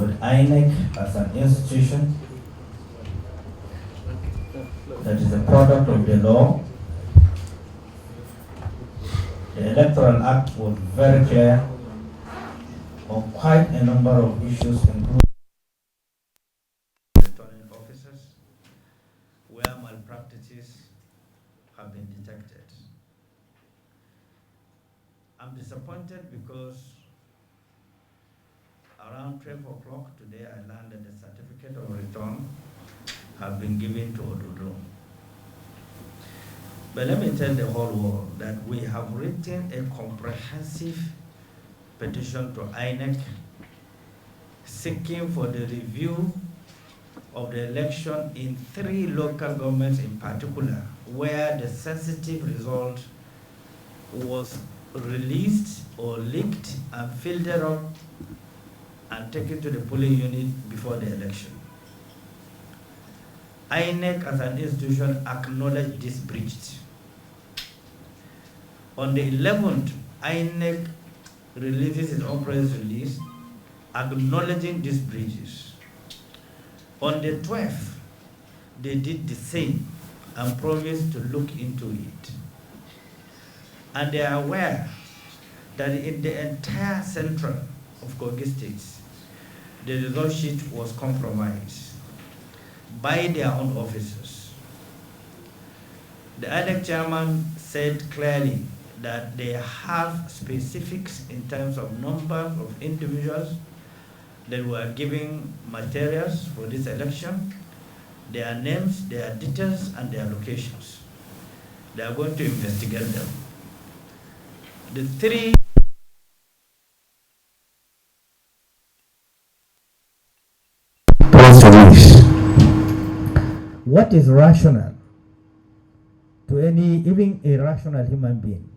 for the INEC as an institution that is a product of the law. The Electoral Act was very clear on quite a number of issues, including returning officers, where malpractices have been detected. I'm disappointed because around 12 o'clock today I learned that the certificate of return have been given to Ododo. But let me tell the whole world that we have written a comprehensive petition to INEC seeking for the review of the election in 3 local governments in particular, where the sensitive result was released or leaked and filtered up and taken to the polling unit before the election. INEC as an institution acknowledged this breach. On the 11th, INEC releases its own press release acknowledging these breaches. On the 12th, they did the same and promised to look into it. And they are aware that in the entire central of Kogi State, the result sheet was compromised by their own officers. The INEC chairman said clearly that they have specifics in terms of number of individuals that were giving materials for this election, their names, their details, and their locations. They are going to investigate them. The 3 what is rational to any, even a rational human being,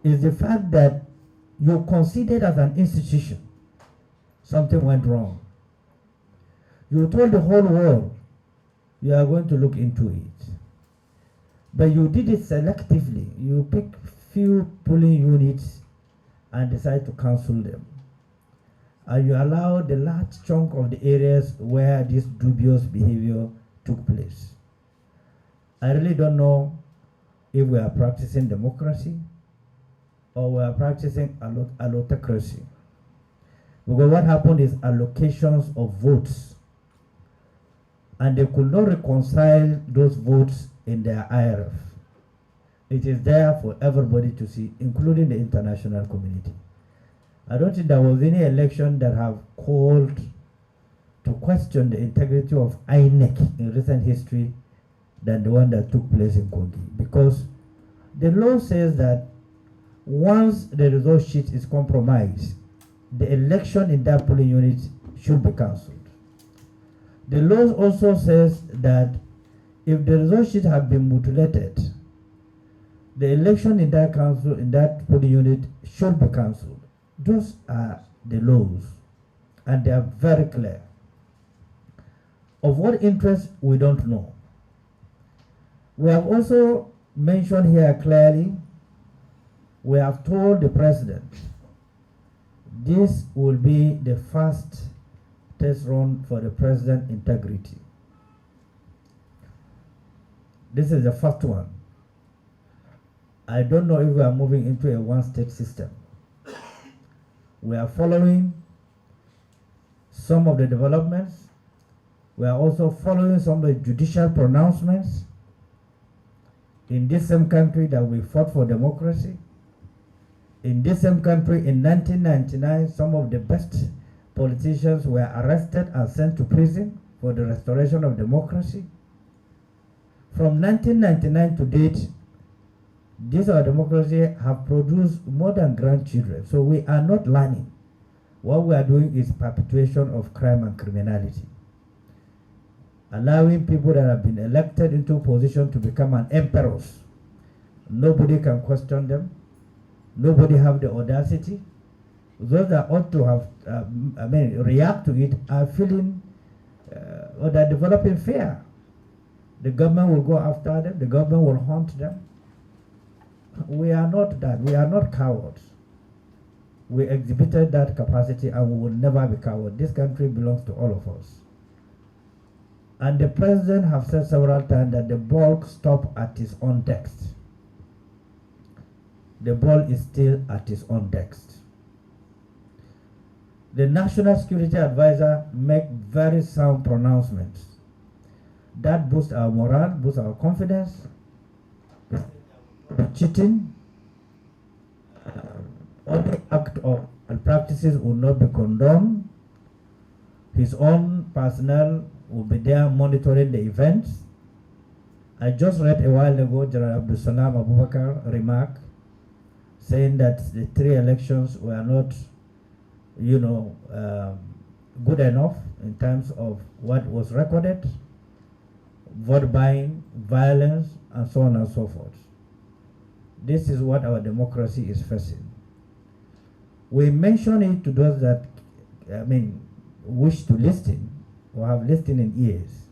is the fact that you considered as an institution something went wrong. You told the whole world you are going to look into it. But you did it selectively. You pick few polling units and decide to cancel them. And you allow the large chunk of the areas where this dubious behavior took place. I really don't know if we are practicing democracy or we are practicing allotocracy. Because what happened is allocations of votes, and they could not reconcile those votes in their IRF. It is there for everybody to see, including the international community. I don't think there was any election that have called to question the integrity of INEC in recent history than the one that took place in Kogi. Because the law says that once the result sheet is compromised, the election in that polling unit should be cancelled. The law also says that if the result sheet have been mutilated, the election in that council, in that polling unit, should be cancelled. Those are the laws, and they are very clear. Of what interest, we don't know. We have also mentioned here clearly, we have told the president this will be the first test run for the president's integrity. This is the first one. I don't know if we are moving into a one-state system. We are following some of the developments. We are also following some of the judicial pronouncements in this same country that we fought for democracy. In this same country in 1999, some of the best politicians were arrested and sent to prison for the restoration of democracy. From 1999 to date, this our democracy have produced more than grandchildren. So we are not learning. What we are doing is perpetuation of crime and criminality. Allowing people that have been elected into a position to become an emperors. Nobody can question them. Nobody have the audacity. Those that ought to have, react to it are feeling, or they're developing fear. The government will go after them. The government will hunt them. We are not that. We are not cowards. We exhibited that capacity and we will never be coward. This country belongs to all of us. And the president have said several times that the ball stopped at his own text. The ball is still at his own text. The National Security Advisor make very sound pronouncements. That boosts our morale, boosts our confidence. Cheating, any act of practices will not be condoned. His own personnel will be there monitoring the events. I just read a while ago General Abdul Salam Abubakar remark saying that the 3 elections were not, good enough in terms of what was recorded, vote buying, violence, and so on and so forth. This is what our democracy is facing. We mention it to those that, wish to listen or have listening ears.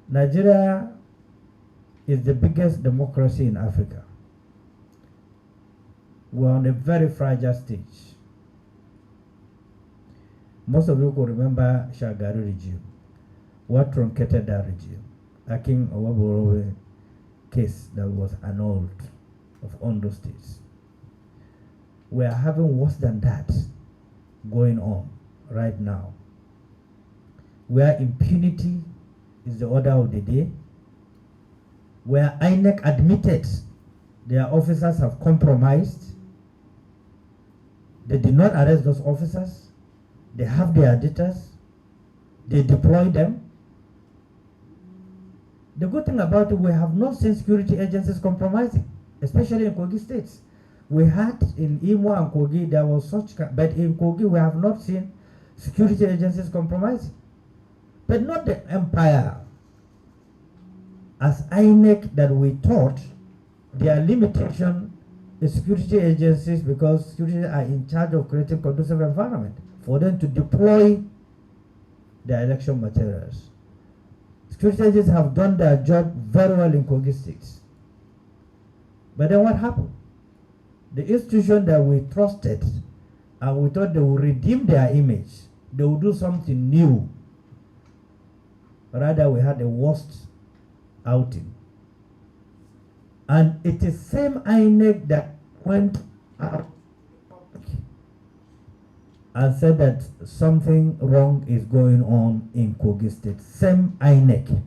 Nigeria is the biggest democracy in Africa. We're on a very fragile stage. Most of you could remember Shagari regime. What truncated that regime? Akin Owaborowe case that was annulled of Ondo states. We are having worse than that going on right now, where impunity is the order of the day, where INEC admitted their officers have compromised. They did not arrest those officers. They have their auditors. They deploy them. The good thing about it, we have not seen security agencies compromising, especially in Kogi states. We had in Imo and Kogi, there was such, but in Kogi we have not seen security agencies compromising. But not the empire. As INEC that we thought, their limitation is security agencies, because security are in charge of creating conducive environment for them to deploy their election materials. Security agencies have done their job very well in Kogi states. But then what happened? The institution that we trusted and we thought they would redeem their image, they would do something new. Rather, we had the worst outing. And it is same INEC that went out and said that something wrong is going on in Kogi State. Same INEC.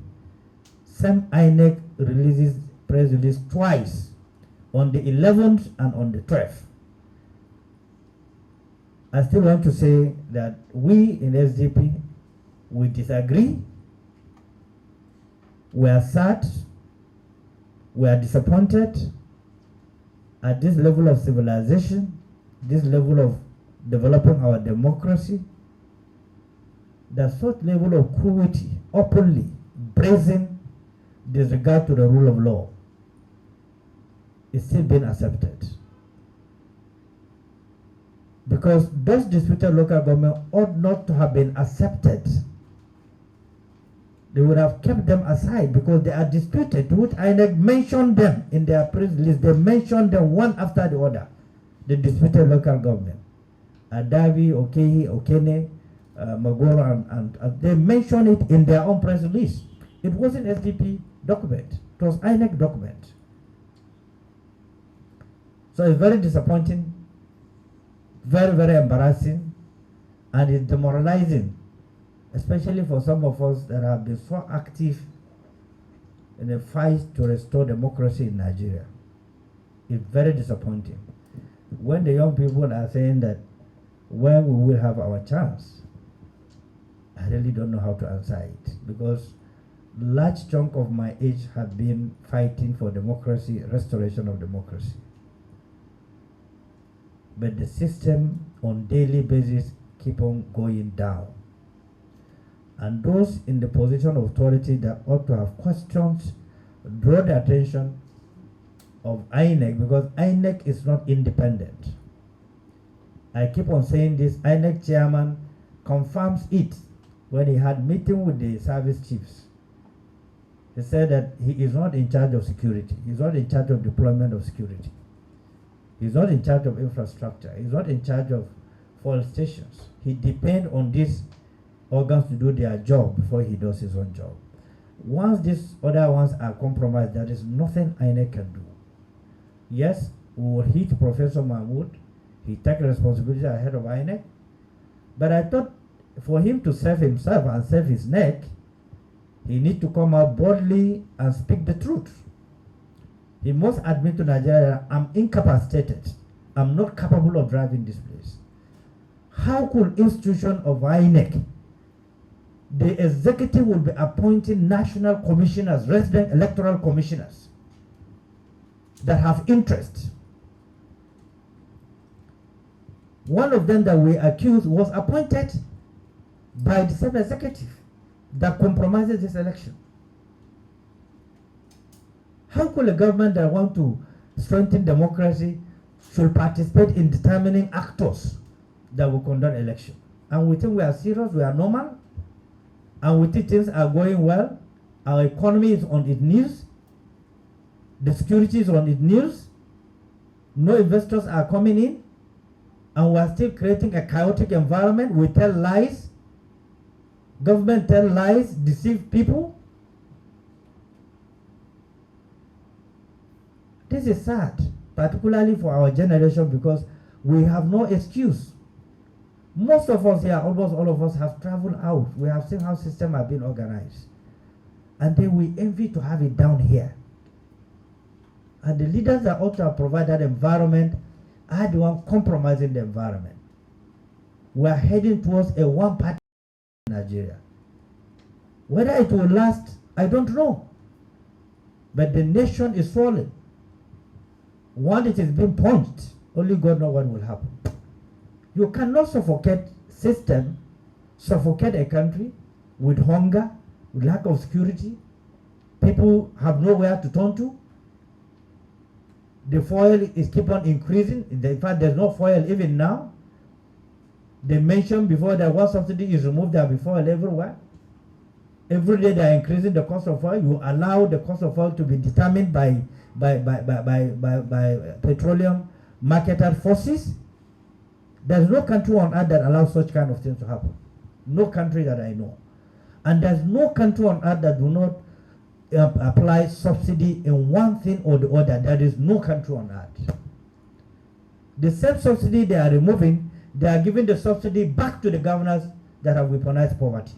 Same INEC releases press release twice, on the 11th and on the 12th. I still want to say that we in SDP, we disagree. We are sad. We are disappointed at this level of civilization, this level of developing our democracy, that such level of cruelty, openly, brazen disregard to the rule of law is still being accepted. Because those disputed local government ought not to have been accepted. They would have kept them aside because they are disputed, to which INEC mentioned them in their press list. They mentioned them one after the other. The disputed local government. Adavi, Okehi, Okene, Magoro, and they mentioned it in their own press release. It wasn't SDP document. It was INEC document. So it's very disappointing, very, very embarrassing, and it's demoralizing, especially for some of us that have been so active in the fight to restore democracy in Nigeria. It's very disappointing. When the young people are saying that when we will have our chance, I really don't know how to answer it, because large chunk of my age have been fighting for democracy, restoration of democracy. But the system on daily basis keep on going down. And those in the position of authority that ought to have questions, draw the attention of INEC, because INEC is not independent. I keep on saying this. INEC chairman confirms it when he had meeting with the service chiefs. He said that he is not in charge of security. He's not in charge of deployment of security. He's not in charge of infrastructure. He's not in charge of fuel stations. He depends on these organs to do their job before he does his own job. Once these other ones are compromised, there is nothing INEC can do. Yes, we will hit Professor Mahmood. He takes responsibility ahead of INEC. But I thought for him to save himself and save his neck, he needs to come out boldly and speak the truth. He must admit to Nigeria, I'm incapacitated. I'm not capable of driving this place. How could institution of INEC, the executive will be appointing national commissioners, resident electoral commissioners that have interest? One of them that we accused was appointed by the same executive that compromises this election. How could a government that wants to strengthen democracy should participate in determining actors that will conduct election? And we think we are serious, we are normal, and we think things are going well. Our economy is on its knees, the security is on its knees, no investors are coming in, and we are still creating a chaotic environment. We tell lies, government tell lies, deceive people. This is sad, particularly for our generation, because we have no excuse. Most of us here, almost all of us, have traveled out. We have seen how systems have been organized. And then we envy to have it down here. And the leaders that ought to provide that environment are the ones compromising the environment. We are heading towards a one-party in Nigeria. Whether it will last, I don't know. But the nation is falling. Once it is being punched, only God knows what will happen. You cannot suffocate system, suffocate a country with hunger, with lack of security. People have nowhere to turn to. The fuel is keep on increasing. In fact, there's no fuel even now. They mentioned before that one subsidy is removed, there will be fuel everywhere. Every day they are increasing the cost of oil. You allow the cost of oil to be determined by petroleum marketed forces. There's no country on earth that allows such kind of things to happen. No country that I know. And there's no country on earth that do not apply subsidy in one thing or the other. There is no country on earth. The same subsidy they are removing, they are giving the subsidy back to the governors that have weaponized poverty.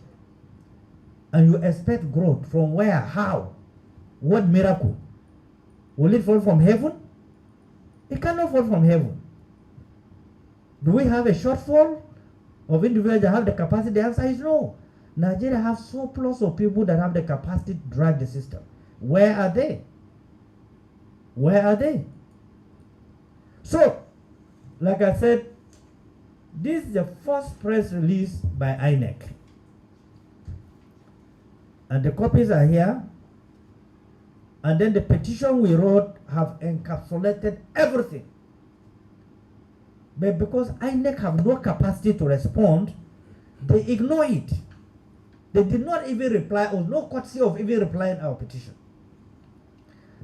And you expect growth from where? How? What miracle? Will it fall from heaven? It cannot fall from heaven. Do we have a shortfall of individuals that have the capacity? The answer is no. Nigeria has surplus of people that have the capacity to drive the system. Where are they? Where are they? So, like I said, this is the first press release by INEC. And the copies are here. And then the petition we wrote have encapsulated everything. But because INEC have no capacity to respond, they ignore it. They did not even reply, or no courtesy of even replying our petition.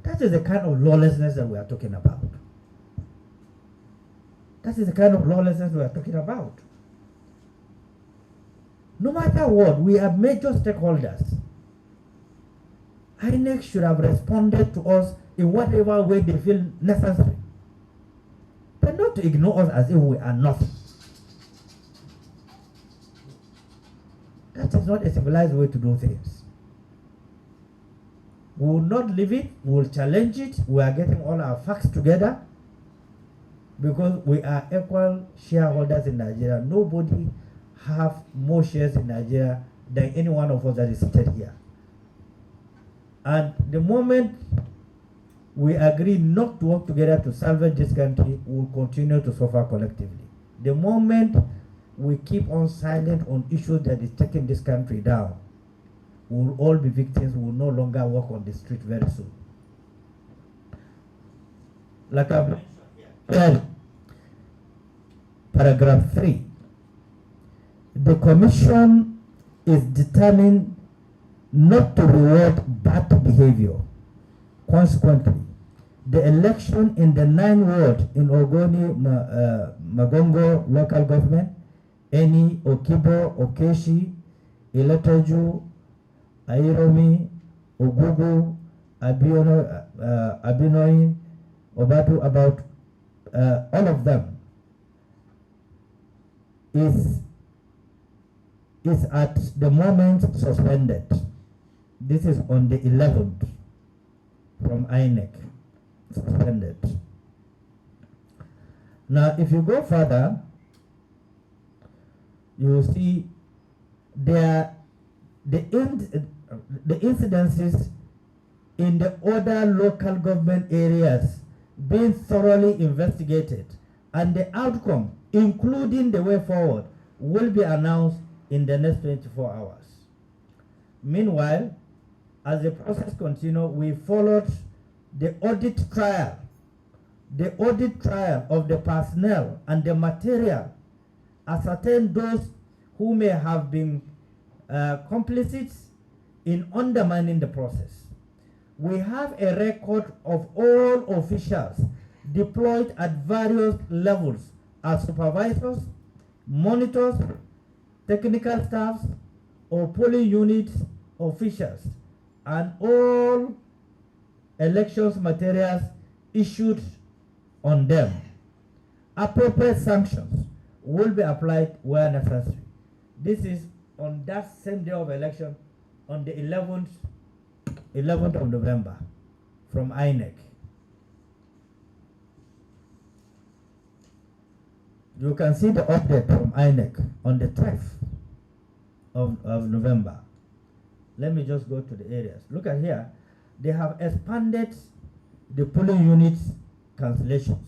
That is the kind of lawlessness that we are talking about. That is the kind of lawlessness we are talking about. No matter what, we are major stakeholders. INEC should have responded to us in whatever way they feel necessary. But not to ignore us as if we are nothing. That is not a civilized way to do things. We will not leave it, we will challenge it. We are getting all our facts together because we are equal shareholders in Nigeria. Nobody have more shares in Nigeria than any one of us that is seated here. And the moment we agree not to work together to salvage this country, we will continue to suffer collectively. The moment we keep on silent on issues that is taking this country down, we will all be victims. We will no longer walk on the street very soon. Like I've mentioned here, paragraph 3, the Commission is determined not to reward bad behavior. Consequently, the election in the 9 ward in Ogoni, Magongo local government, Eni, Okibo, Okeshi, Iletoju, Airomi, Ogugu, Abinoin, Obatu, about all of them is at the moment suspended. This is on the 11th from INEC, suspended. Now, if you go further, you will see the incidences in the other local government areas being thoroughly investigated, and the outcome, including the way forward, will be announced in the next 24 hours. Meanwhile, as the process continued, we followed the audit trial of the personnel and the material, ascertain those who may have been complicit in undermining the process. We have a record of all officials deployed at various levels as supervisors, monitors, technical staffs, or polling unit officials, and all elections materials issued on them. Appropriate sanctions will be applied where necessary. This is on that same day of election, on the 11th of November, from INEC. You can see the update from INEC on the 12th of November. Let me just go to the areas. Look at here. They have expanded the polling units cancellations.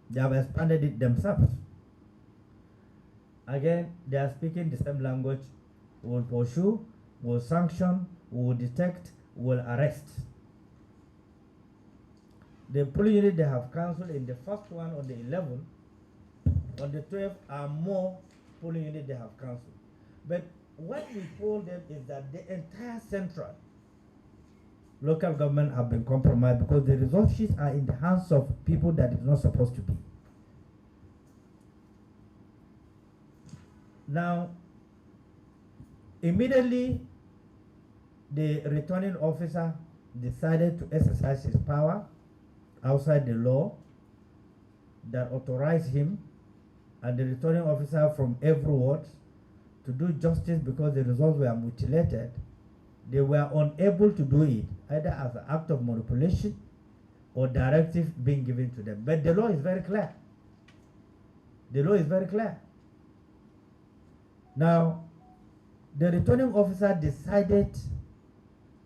They have expanded it themselves. Again, they are speaking the same language. We will pursue, we will sanction, we will detect, we will arrest. The polling unit they have cancelled in the first one on the 11th, on the 12th are more polling units they have cancelled. But what we told them is that the entire central local government have been compromised because the result sheets are in the hands of people that is not supposed to be. Now, immediately the returning officer decided to exercise his power outside the law that authorized him and the returning officer from every ward to do justice because the results were mutilated. They were unable to do it either as an act of manipulation or directive being given to them. But the law is very clear. The law is very clear. Now, the returning officer decided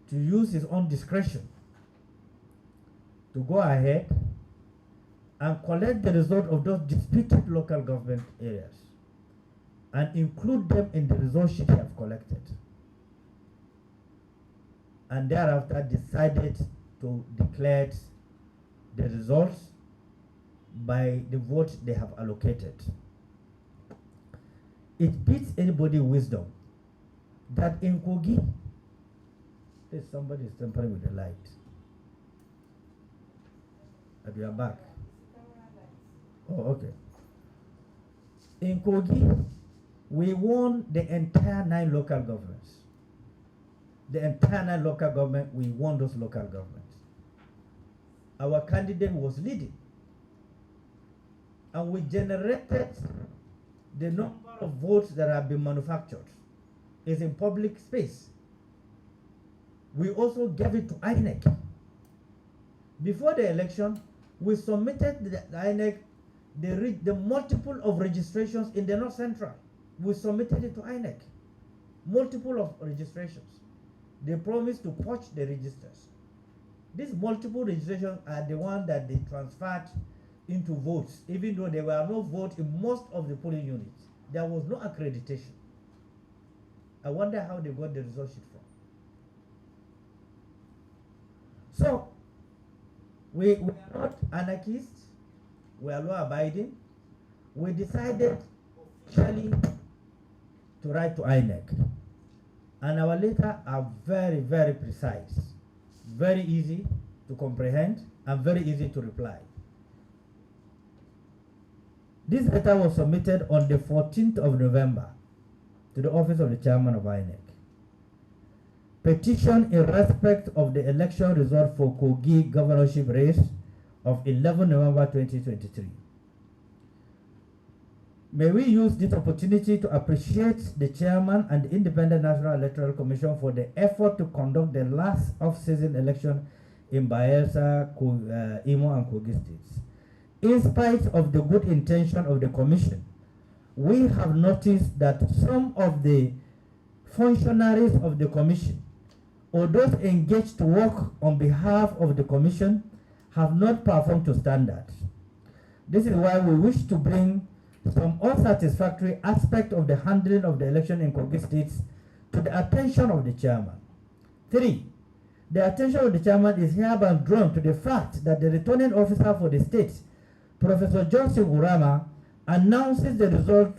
to use his own discretion to go ahead and collect the result of those disputed local government areas and include them in the result sheet they have collected. And thereafter decided to declare the results by the vote they have allocated. It beats anybody's wisdom that in Kogi, somebody is tampering with the light. At your back. Oh, okay. In Kogi, we won the entire 9 local governments. The entire 9 local government, we won those local governments. Our candidate was leading. And we generated the number of votes that have been manufactured. Is in public space. We also gave it to INEC. Before the election, we submitted the INEC the multiple of registrations in the North Central. We submitted it to INEC. Multiple of registrations. They promised to purge the registers. These multiple registrations are the ones that they transferred into votes, even though there were no votes in most of the polling units. There was no accreditation. I wonder how they got the result sheet from. So, we are not anarchists, we are law-abiding. We decided officially to write to INEC. And our letters are very, very precise, very easy to comprehend and very easy to reply. This letter was submitted on the 14th of November to the office of the chairman of INEC. Petition in respect of the election result for Kogi governorship race of 11 November 2023. May we use this opportunity to appreciate the chairman and the Independent National Electoral Commission for the effort to conduct the last off-season election in Bayelsa, Imo, and Kogi states. In spite of the good intention of the commission, we have noticed that some of the functionaries of the commission or those engaged to work on behalf of the commission have not performed to standards. This is why we wish to bring some unsatisfactory aspect of the handling of the election in Kogi states to the attention of the chairman. 3. The attention of the chairman is hereby drawn to the fact that the returning officer for the state, Professor Johnson Urama, announces the result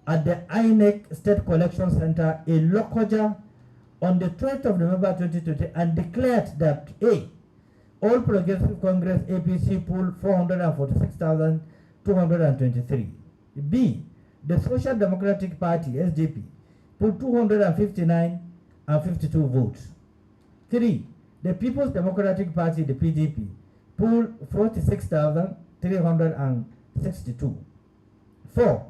at the INEC State Collection Center in Lokoja on the 12th of November 2020 and declared that A. All Progressive Congress APC pool 446,223. B. The Social Democratic Party SDP pool 259 and 52 votes. 3. The People's Democratic Party, the PDP, pool 46,362. 4.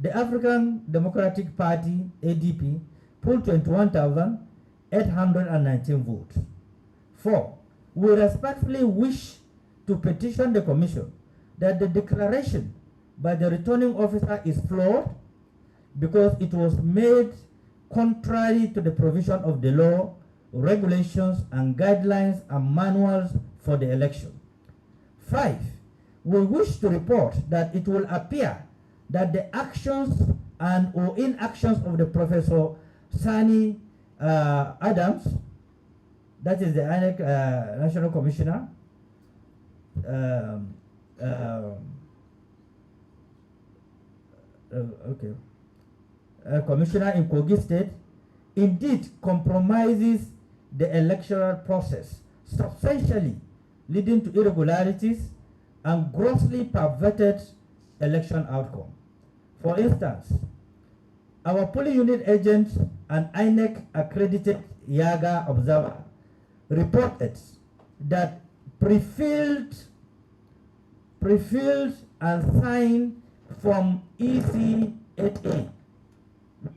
The African Democratic Party, ADP, pool 21,819 votes. 4. We respectfully wish to petition the Commission that the declaration by the returning officer is flawed because it was made contrary to the provision of the law, regulations, and guidelines and manuals for the election. 5. We wish to report that it will appear that the actions and or inactions of the Professor Sani Adams, that is the INEC National Commissioner, Commissioner in Kogi State, indeed compromises the electoral process, substantially leading to irregularities and grossly perverted election outcome. For instance, our polling unit agent and INEC accredited Yaga observer reported that pre-filled and signed from EC8A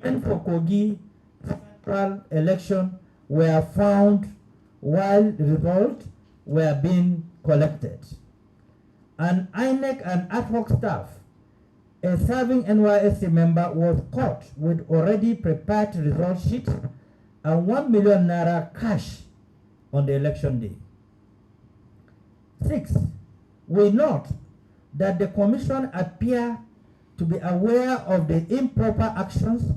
and for Kogi central election were found while results were being collected. An INEC and ad hoc staff, a serving NYSC member, was caught with already prepared result sheets and 1 million naira cash on the election day. 6. We note that the Commission appear to be aware of the improper actions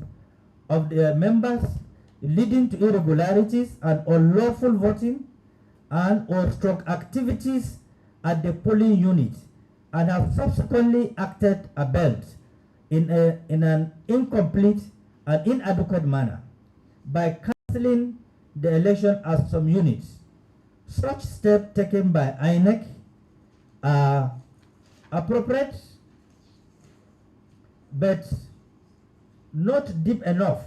of the members leading to irregularities and unlawful voting and or stroke activities at the polling unit and have subsequently acted abelt in an incomplete and inadequate manner by cancelling the election at some units. Such steps taken by INEC are appropriate but not deep enough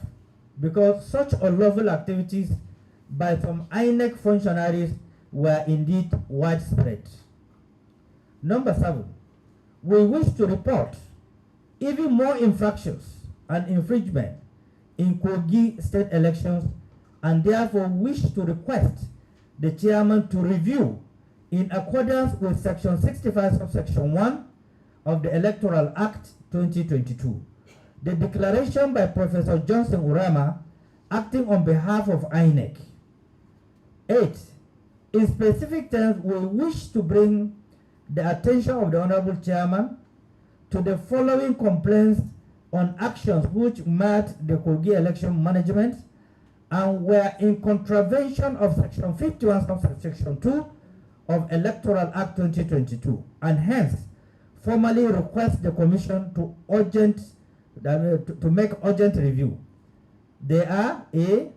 because such unlawful activities by some INEC functionaries were indeed widespread. Number 7, we wish to report even more infractions and infringement in Kogi state elections and therefore wish to request the chairman to review in accordance with section 65 subsection 1 of the Electoral Act 2022. The declaration by Professor Johnson Urama acting on behalf of INEC. 8. In specific terms, we wish to bring the attention of the Honorable Chairman to the following complaints on actions which met the Kogi election management and were in contravention of section 51 subsection 2 of Electoral Act 2022 and hence formally request the Commission to make urgent review. They are: A,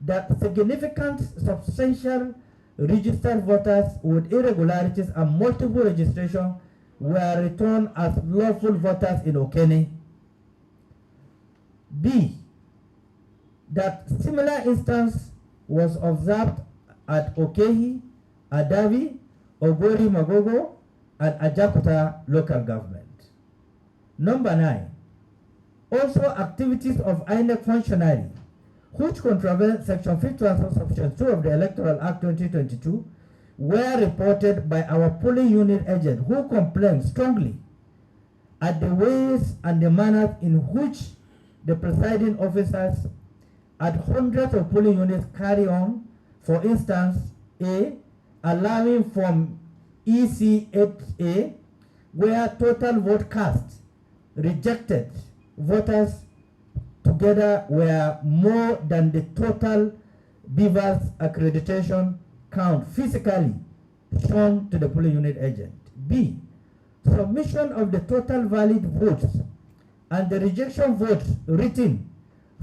that significant substantial registered voters with irregularities and multiple registration were returned as lawful voters in Okene. B, that similar instance was observed at Okehi, Adavi, Ogori Magogo, and Ajakuta local government. Number 9, also activities of INEC functionary which contravene Section 51, Section 2 of the Electoral Act 2022 were reported by our polling unit agent who complained strongly at the ways and the manner in which the presiding officers at hundreds of polling units carry on. For instance, A, allowing from EC8A, where total vote cast rejected voters together were more than the total Beavers accreditation count physically shown to the polling unit agent. B, submission of the total valid votes and the rejection votes written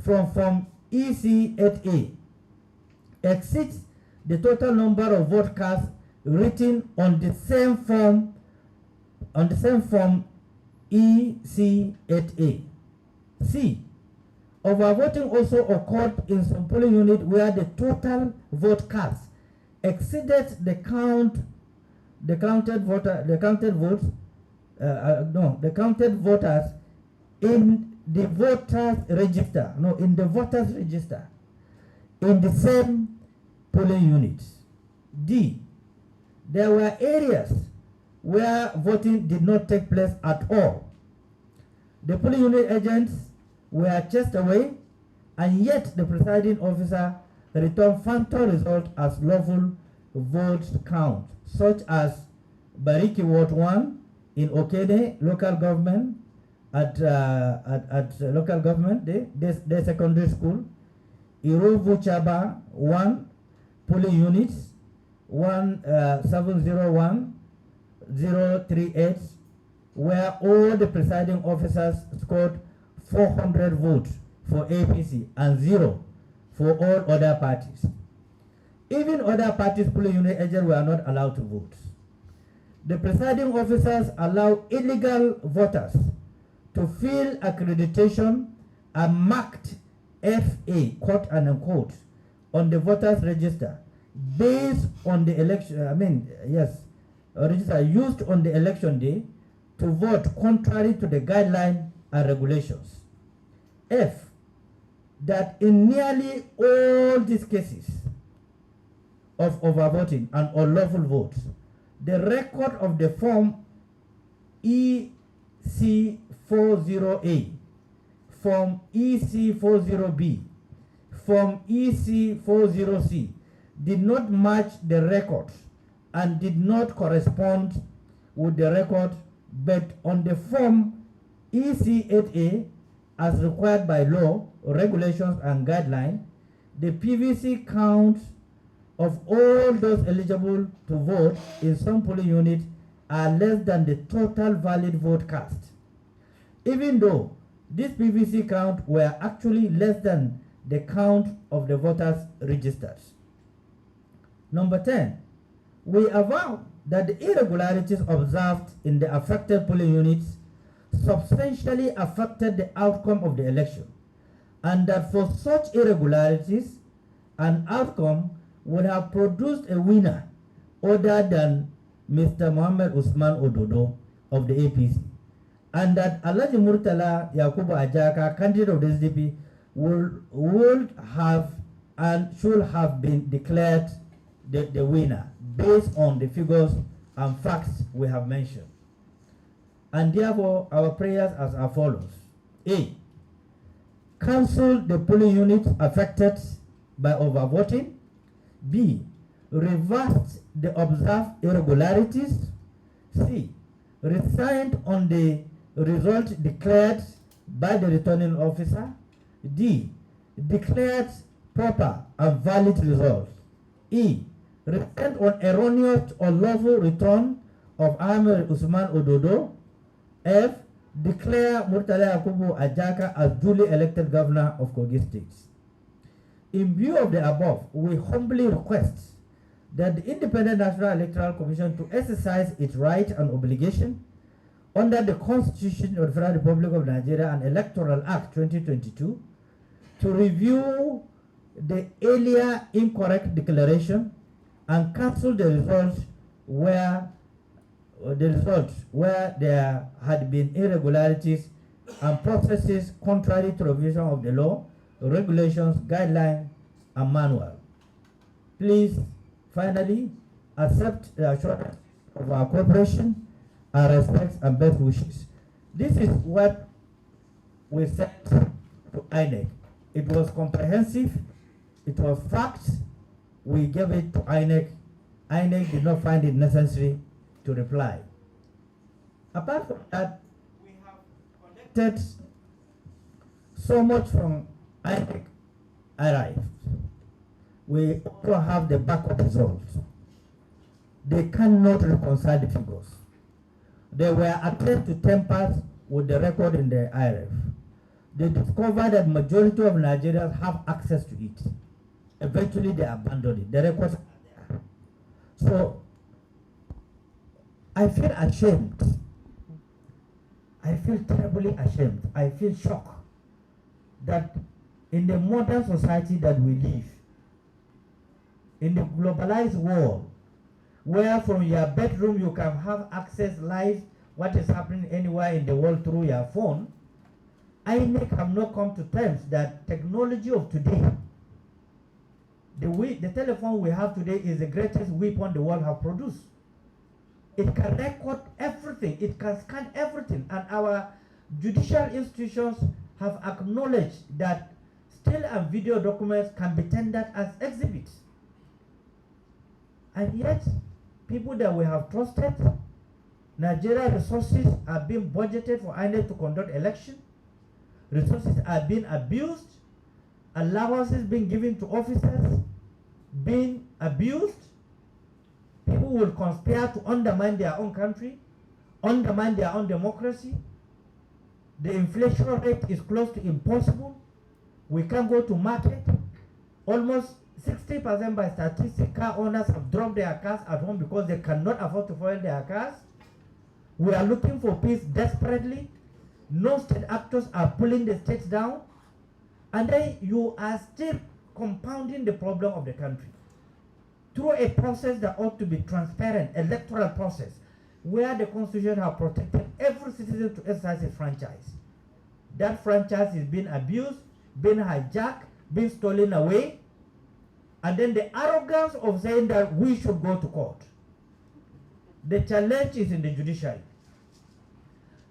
from Form EC8A exceeds the total number of vote cast written on the same form EC8A. C, overvoting also occurred in some polling unit where the total vote cast exceeded the counted voters in the voters register. In the voters register in the same polling units. D, there were areas where voting did not take place at all. The polling unit agents were chased away, and yet the presiding officer returned phantom results as lawful vote count, such as Bariki Ward 1 in Okene local government at local government, the secondary school, Irovu Chaba 1 polling units 701-038, where all the presiding officers scored 400 votes for APC and 0 for all other parties. Even other parties' polling unit agents were not allowed to vote. The presiding officers allow illegal voters to fill accreditation and marked FA, quote and unquote, on the voters register based on the election, register used on the election day to vote contrary to the guideline and regulations. F, that in nearly all these cases of overvoting and unlawful votes, the record of the form EC40A, form EC40B, form EC40C did not match the record and did not correspond with the record, but on the form EC8A, as required by law, regulations, and guidelines, the PVC count of all those eligible to vote in some polling units are less than the total valid vote cast, even though these PVC count were actually less than the count of the voters registered. Number 10, we avow that the irregularities observed in the affected polling units substantially affected the outcome of the election, and that for such irregularities, an outcome would have produced a winner other than Mr. Muhammad Usman Ododo of the APC, and that Alhaji Muritala Yakubu Ajaka, candidate of the SDP, would have and should have been declared the winner based on the figures and facts we have mentioned. And therefore, our prayers are as follows. A, cancel the polling units affected by overvoting. B, reverse the observed irregularities. C, resigned on the result declared by the returning officer. D, declared proper and valid results. E, repent on erroneous or lawful return of Ahmed Usman Ododo. F, declare Muritala Yakubu Ajaka as duly elected governor of Kogi State. In view of the above, we humbly request that the Independent National Electoral Commission to exercise its right and obligation under the Constitution of the Federal Republic of Nigeria and Electoral Act 2022 to review the earlier incorrect declaration and cancel the results where there had been irregularities and processes contrary to the provision of the law, regulations, guidelines, and manual. Please, finally, accept the assurance of our cooperation, our respects, and best wishes. This is what we sent to INEC. It was comprehensive, it was facts. We gave it to INEC. INEC did not find it necessary to reply. Apart from that, we have collected so much from INEC arrived. We also have the backup results. They cannot reconcile the figures. They were attempted to tamper with the record in the IRF. They discovered that majority of Nigerians have access to it. Eventually they abandoned it. The records are there. So I feel ashamed. I feel terribly ashamed. I feel shocked that in the modern society that we live, in the globalized world, where from your bedroom you can have access live what is happening anywhere in the world through your phone, INEC have not come to terms that technology of today, the telephone we have today is the greatest weapon the world have produced. It can record everything, it can scan everything, and our judicial institutions have acknowledged that still and video documents can be tendered as exhibits. And yet, people that we have trusted, Nigeria resources are being budgeted for INEC to conduct election. Resources are being abused. Allowances being given to officers being abused. People will conspire to undermine their own country, undermine their own democracy. The inflation rate is close to impossible. We can't go to market. Almost 60% by statistics, car owners have dropped their cars at home because they cannot afford to fuel their cars. We are looking for peace desperately. No state actors are pulling the states down. And then you are still compounding the problem of the country through a process that ought to be transparent, electoral process, where the Constitution has protected every citizen to exercise his franchise. That franchise is being abused, being hijacked, being stolen away. And then the arrogance of saying that we should go to court. The challenge is in the judiciary.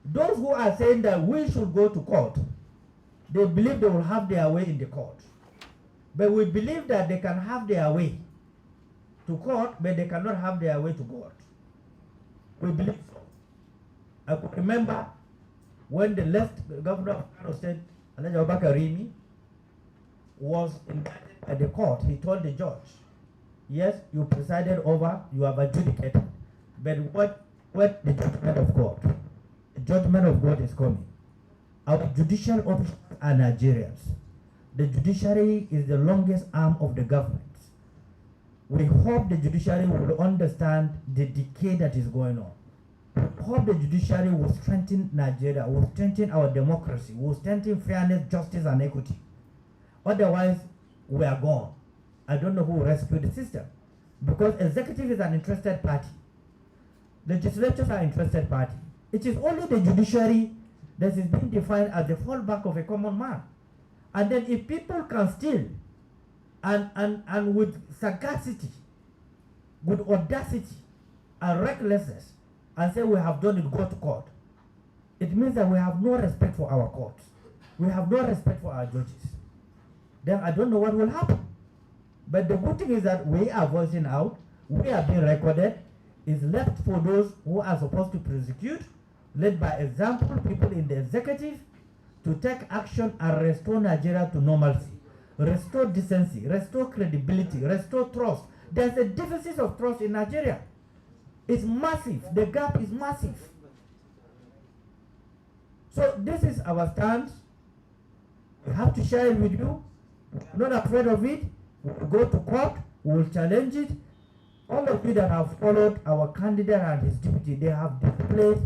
Those who are saying that we should go to court, they believe they will have their way in the court. But we believe that they can have their way to court, but they cannot have their way to court. We believe so. I could remember when the left governor of Kano State, Rimi, was indicted by the court. He told the judge, yes, you presided over, you have adjudicated, but what the judgment of God? The judgment of God is coming. Our judicial officers are Nigerians. The judiciary is the longest arm of the government. We hope the judiciary will understand the decay that is going on. We hope the judiciary will strengthen Nigeria, will strengthen our democracy, will strengthen fairness, justice, and equity. Otherwise, we are gone. I don't know who will rescue the system. Because executive is an interested party. Legislatures are interested party. It is only the judiciary that is being defined as the fallback of a common man. And then if people can steal and with sagacity, with audacity and recklessness, and say we have done it, go to court, it means that we have no respect for our courts. We have no respect for our judges. Then I don't know what will happen. But the good thing is that we are voicing out, we are being recorded. It's left for those who are supposed to prosecute, led by example, people in the executive, to take action and restore Nigeria to normalcy, restore decency, restore credibility, restore trust. There's a deficit of trust in Nigeria. It's massive. The gap is massive. So this is our stance. We have to share it with you. We're not afraid of it. We'll go to court. We'll challenge it. All of you that have followed our candidate and his deputy, they have displayed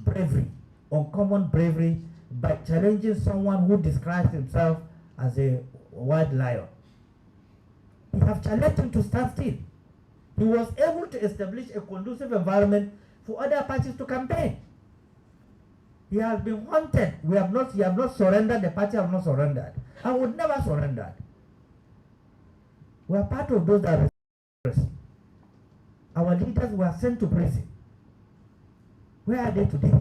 bravery, uncommon bravery, by challenging someone who describes himself as a white lion. They have challenged him to stand still. He was able to establish a conducive environment for other parties to campaign. He has been wanted. He have not surrendered. The party have not surrendered, and would never surrender. We are part of those that are prison. Our leaders were sent to prison. Where are they today?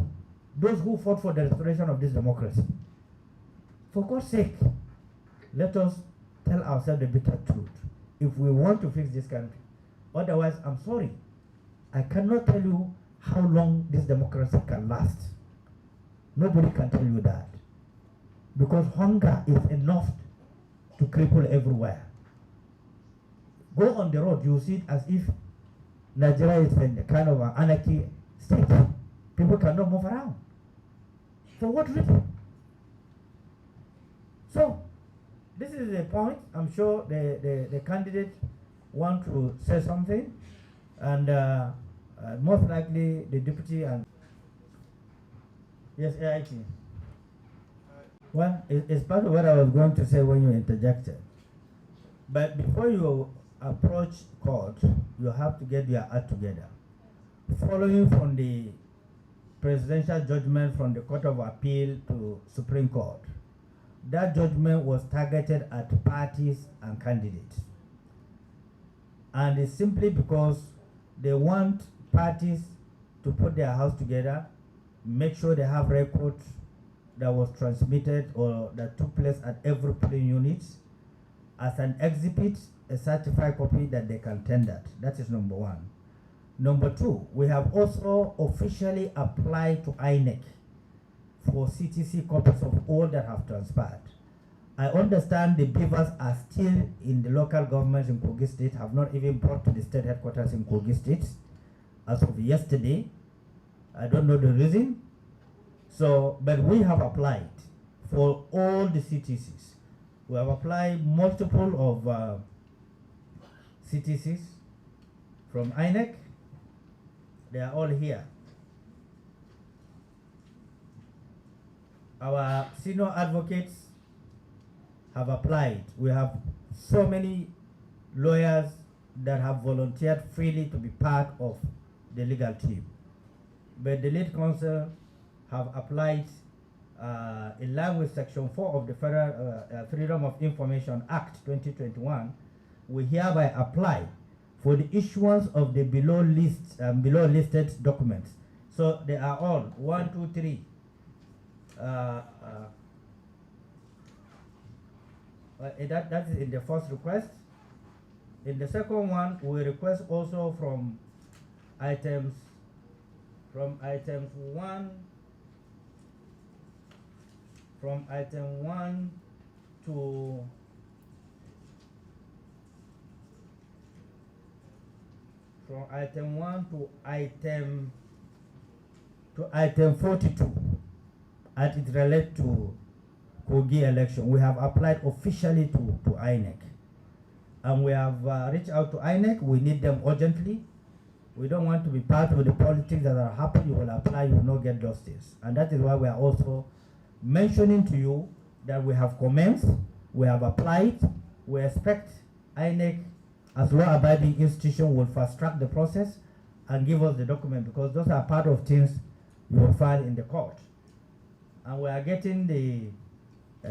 Those who fought for the restoration of this democracy. For God's sake, let us tell ourselves the bitter truth if we want to fix this country. Otherwise, I'm sorry, I cannot tell you how long this democracy can last. Nobody can tell you that. Because hunger is enough to cripple everywhere. Go on the road, you see it as if Nigeria is in a kind of an anarchy state. People cannot move around. For what reason? So, this is the point. I'm sure the candidate want to say something, and most likely the deputy and yes, AIT. Well, it's part of what I was going to say when you interjected. But before you approach court, you have to get your act together. Following from the presidential judgment from the Court of Appeal to Supreme Court, that judgment was targeted at parties and candidates. And it's simply because they want parties to put their house together, make sure they have records that was transmitted or that took place at every polling unit as an exhibit, a certified copy that they can tender. That is number one. Number two, we have also officially applied to INEC for CTC copies of all that have transpired. I understand the beavers are still in the local governments in Kogi State, have not even brought to the state headquarters in Kogi State as of yesterday. I don't know the reason. So, but we have applied for all the CTCs. We have applied multiple of CTCs from INEC. They are all here. Our senior advocates have applied. We have so many lawyers that have volunteered freely to be part of the legal team. But the lead counsel have applied in line with Section 4 of the Federal Freedom of Information Act 2021. We hereby apply for the issuance of the below listed documents. So they are all 1, 2, 3. That is in the first request. In the second one, we request also from items 1 to item 42, as it relates to Kogi election. We have applied officially to INEC, and we have reached out to INEC. We need them urgently. We don't want to be part of the politics that are happening. You will apply, you will not get justice, and that is why we are also mentioning to you that we have commenced, we have applied. We expect INEC, as law-abiding institution, will fast-track the process and give us the document, because those are part of things you will file in the court. And we are getting the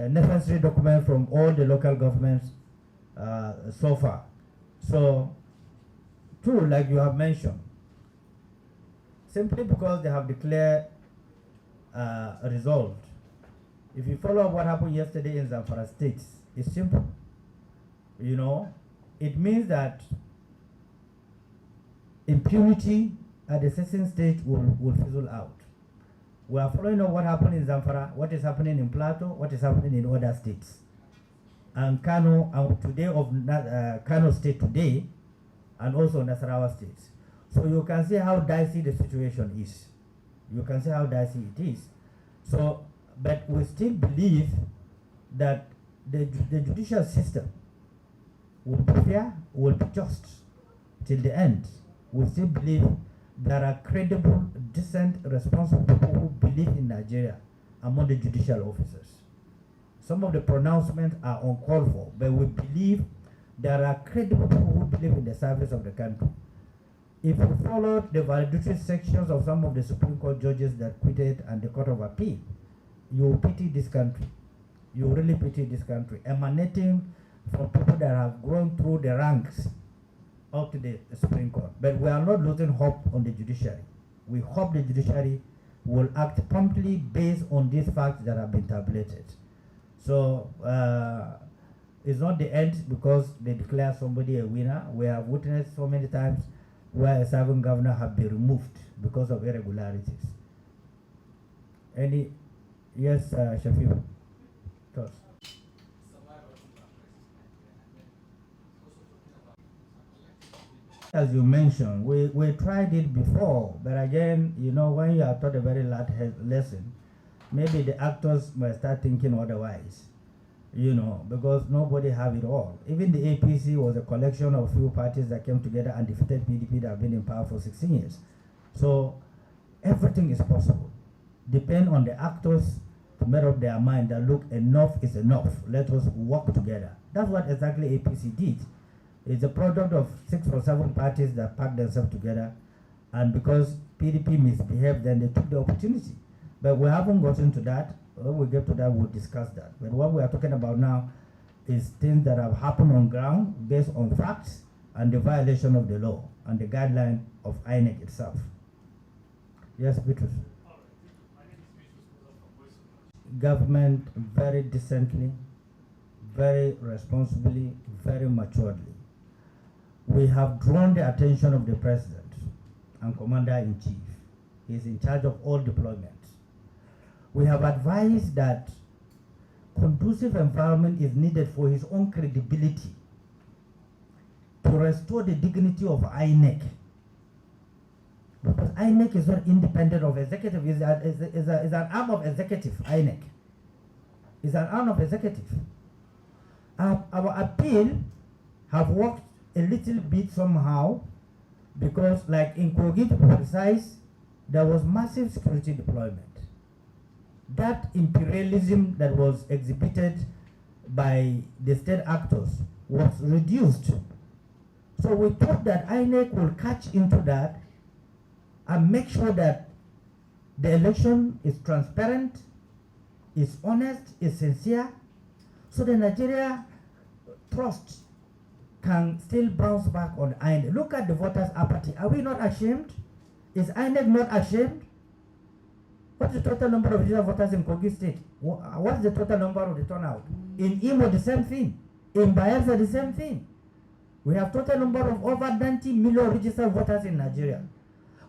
necessary document from all the local governments so far. So, two, like you have mentioned, simply because they have declared a result. If you follow up what happened yesterday in Zamfara State, it's simple. You know, it means that impunity at the certain stage will fizzle out. We are following up what happened in Zamfara, what is happening in Plateau, what is happening in other states. And Kano, today of Kano State today, and also Nasarawa State. So you can see how dicey the situation is. You can see how dicey it is. So, but we still believe that the judicial system will be fair, will be just. till the end, we still believe there are credible, decent, responsible people who believe in Nigeria among the judicial officers. Some of the pronouncements are uncalled for, but we believe there are credible people who believe in the service of the country. If you followed the valedictory sections of some of the Supreme Court judges that quitted and the Court of Appeal, you will pity this country. You will really pity this country, emanating from people that have grown through the ranks up to the Supreme Court. But we are not losing hope on the judiciary. We hope the judiciary will act promptly based on these facts that have been tabulated. So it's not the end because they declare somebody a winner. We have witnessed so many times where a serving governor have been removed because of irregularities. Any, yes, Shafiq, thoughts? As you mentioned, we tried it before, but again, you know, when you are taught a very large lesson, maybe the actors might start thinking otherwise, you know, because nobody have it all. Even the APC was a collection of few parties that came together and defeated PDP that have been in power for 16 years. So everything is possible. Depend on the actors to make up their mind that look, enough is enough. Let us work together. That's what exactly APC did. It's a product of 6 or 7 parties that packed themselves together, and because PDP misbehaved, then they took the opportunity. But we haven't gotten to that. When we get to that, we'll discuss that. But what we are talking about now is things that have happened on ground based on facts and the violation of the law and the guideline of INEC itself. Yes, Petrus. Government very decently, very responsibly, very maturely. We have drawn the attention of the President and Commander-in-Chief. He is in charge of all deployments. We have advised that conducive environment is needed for his own credibility to restore the dignity of INEC. Because INEC is not independent of executive, is an arm of executive, INEC. Is an arm of executive. Our appeal have worked a little bit somehow because, like in Kogi, to be precise, there was massive security deployment. That imperialism that was exhibited by the state actors was reduced. So we thought that INEC will catch into that and make sure that the election is transparent, is honest, is sincere, so the Nigeria trust can still bounce back on INEC. Look at the voters' apathy. Are we not ashamed? Is INEC not ashamed? What's the total number of registered voters in Kogi State? What's the total number of the turnout? In Imo, the same thing. In Bayelsa, the same thing. We have total number of over 90 million registered voters in Nigeria.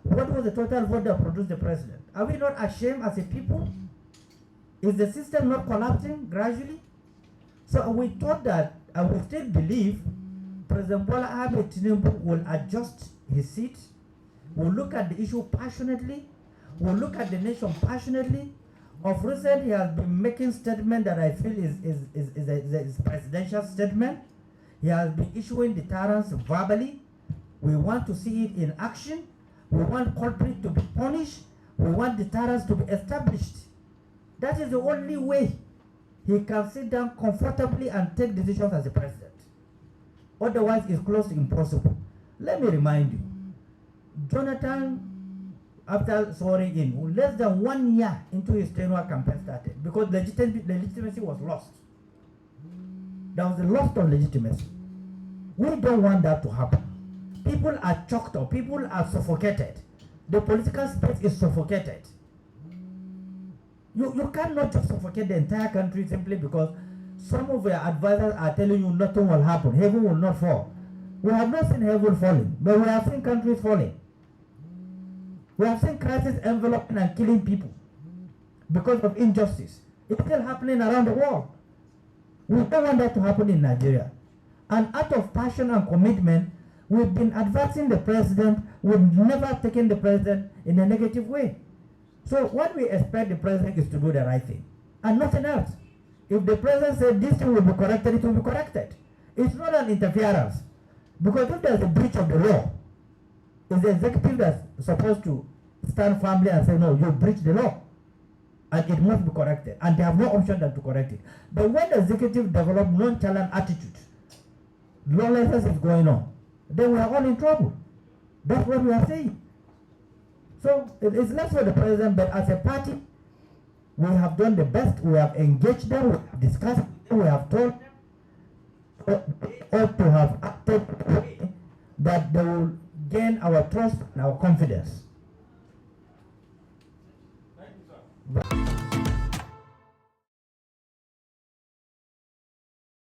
What was the total vote that produced the president? Are we not ashamed as a people? Is the system not collapsing gradually? So we thought that, and we still believe, President Bola Ahmed Tinubu will adjust his seat, will look at the issue passionately, will look at the nation passionately. Of recent, he has been making statements that I feel is a presidential statement. He has been issuing deterrence verbally. We want to see it in action. We want culprits to be punished. We want deterrence to be established. That is the only way he can sit down comfortably and take decisions as a president. Otherwise, it's close to impossible. Let me remind you, Jonathan, after swearing in, less than 1 year into his tenure, campaign started because legitimacy was lost. There was a loss of legitimacy. We don't want that to happen. People are choked up. People are suffocated. The political space is suffocated. You cannot just suffocate the entire country simply because some of your advisors are telling you nothing will happen. Heaven will not fall. We have not seen heaven falling, but we have seen countries falling. We have seen crisis enveloping and killing people because of injustice. It's still happening around the world. We don't want that to happen in Nigeria. And out of passion and commitment, we've been advancing the president. We've never taken the president in a negative way. So what we expect the president is to do the right thing and nothing else. If the president said this thing will be corrected, it will be corrected. It's not an interference. Because if there's a breach of the law, it's the executive that's supposed to stand firmly and say, no, you breached the law. And it must be corrected. And they have no option than to correct it. But when the executive develop nonchalant attitude, lawlessness is going on, then we are all in trouble. That's what we are saying. So it's less for the president, but as a party, we have done the best. We have engaged them, we have discussed them, we have told them they ought to have acted in a way that they will gain our trust and our confidence. Thank you, sir.